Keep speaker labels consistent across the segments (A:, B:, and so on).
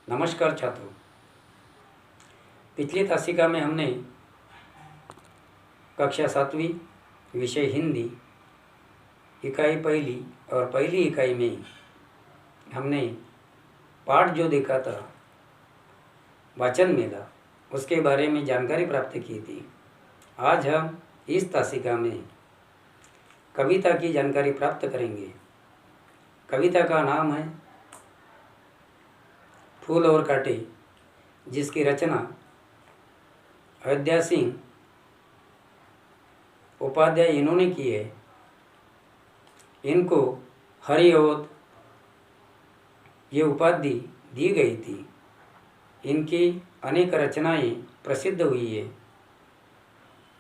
A: नमस्कार छात्रों। पिछली तासिका में हमने कक्षा 7वीं विषय हिंदी इकाई पहली और पहली इकाई में हमने पाठ जो देखा था वाचन मेला, उसके बारे में जानकारी प्राप्त की थी। आज हम इस तासिका में कविता की जानकारी प्राप्त करेंगे। कविता का नाम है फूल और कांटे, जिसकी रचना अयोध्या सिंह उपाध्याय इन्होंने की है। इनको हरिऔध ये उपाधि दी गई थी। इनकी अनेक रचनाएं प्रसिद्ध हुई है,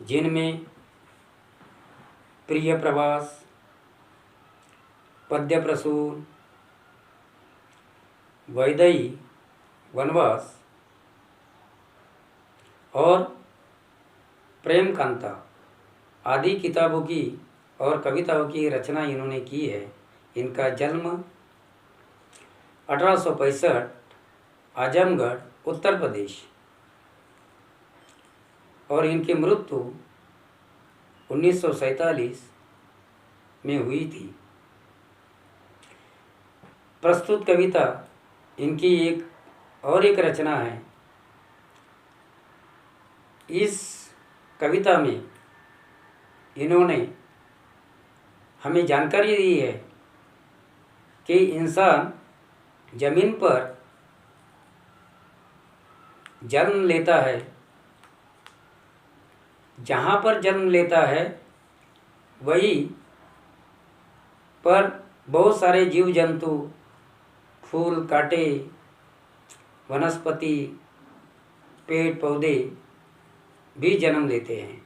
A: जिनमें प्रिय प्रवास, पद्य प्रसून, वैदेही वनवास और प्रेम कांता आदि किताबों की और कविताओं की रचना इन्होंने की है। इनका जन्म 1865 आजमगढ़ उत्तर प्रदेश और इनकी मृत्यु 1947 में हुई थी। प्रस्तुत कविता इनकी एक रचना है। इस कविता में इन्होंने हमें जानकारी दी है कि इंसान जमीन पर जन्म लेता है, जहाँ पर जन्म लेता है वही पर बहुत सारे जीव जंतु, फूल कांटे, वनस्पति, पेड़ पौधे भी जन्म लेते हैं।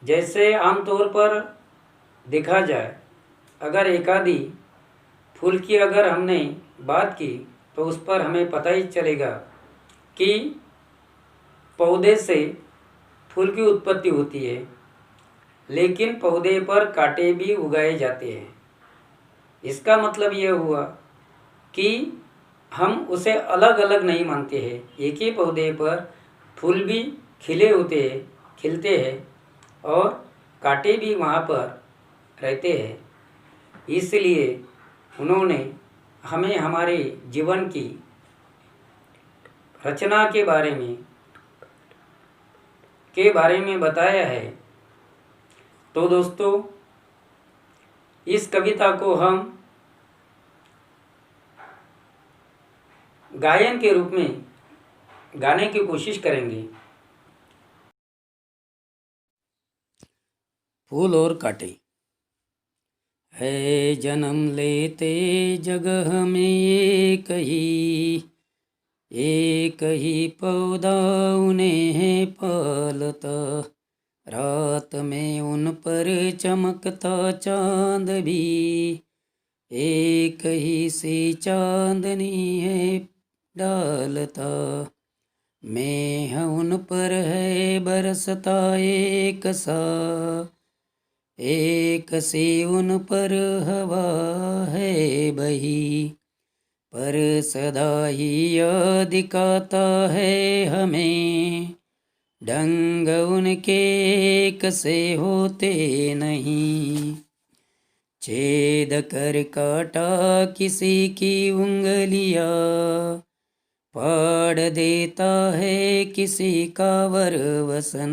A: जैसे आमतौर पर देखा जाए, अगर एकादी फूल की अगर हमने बात की तो उस पर हमें पता ही चलेगा कि पौधे से फूल की उत्पत्ति होती है, लेकिन पौधे पर कांटे भी उगाए जाते हैं। इसका मतलब यह हुआ कि हम उसे अलग अलग नहीं मानते हैं। एक ही पौधे पर फूल भी खिलते हैं और कांटे भी वहाँ पर रहते हैं। इसलिए उन्होंने हमें हमारे जीवन की रचना के बारे में बताया है। तो दोस्तों, इस कविता को हम गायन के रूप में गाने की कोशिश करेंगे। फूल और कांटे। है जन्म लेते जगह में एक ही पौधा उन्हें है पालता, रात में उन पर चमकता चांद भी एक ही सी चांदनी है डालता। मैं उन पर है बरसता एक सी उन पर हवा है बही, पर सदा ही यह दिखाता है हमें ढंग उनके एक से होते नहीं। छेद कर काटा किसी की उंगलियां, फाड़ देता है किसी का वरवसन।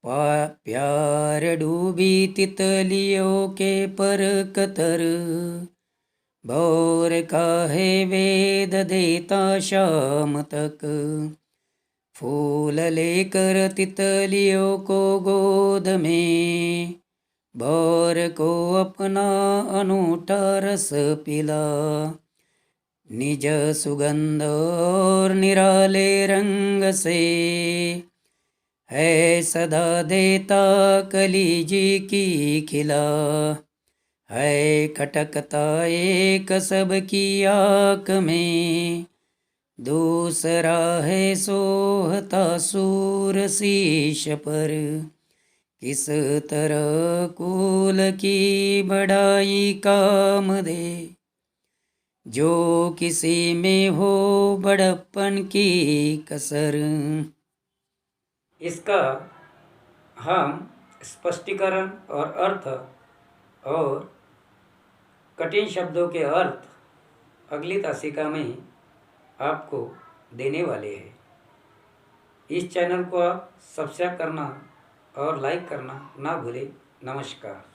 A: प्यार डूबी तितलियों के पर कतर, भोर का है वेद देता शाम तक। फूल लेकर तितलियों को गोद में, भोर को अपना अनूठा रस पिला। निज सुगंध और निराले रंग से है सदा देता कलीजी की खिला। है खटकता एक सबकी आँख में, दूसरा है सोहता सूर शीश पर। किस तरह कुल की बढ़ाई काम दे, जो किसी में हो बड़प्पन की कसर। इसका हम स्पष्टीकरण और अर्थ और कठिन शब्दों के अर्थ अगली तासिका में आपको देने वाले हैं। इस चैनल को आप सब्सक्राइब करना और लाइक करना ना भूलें। नमस्कार।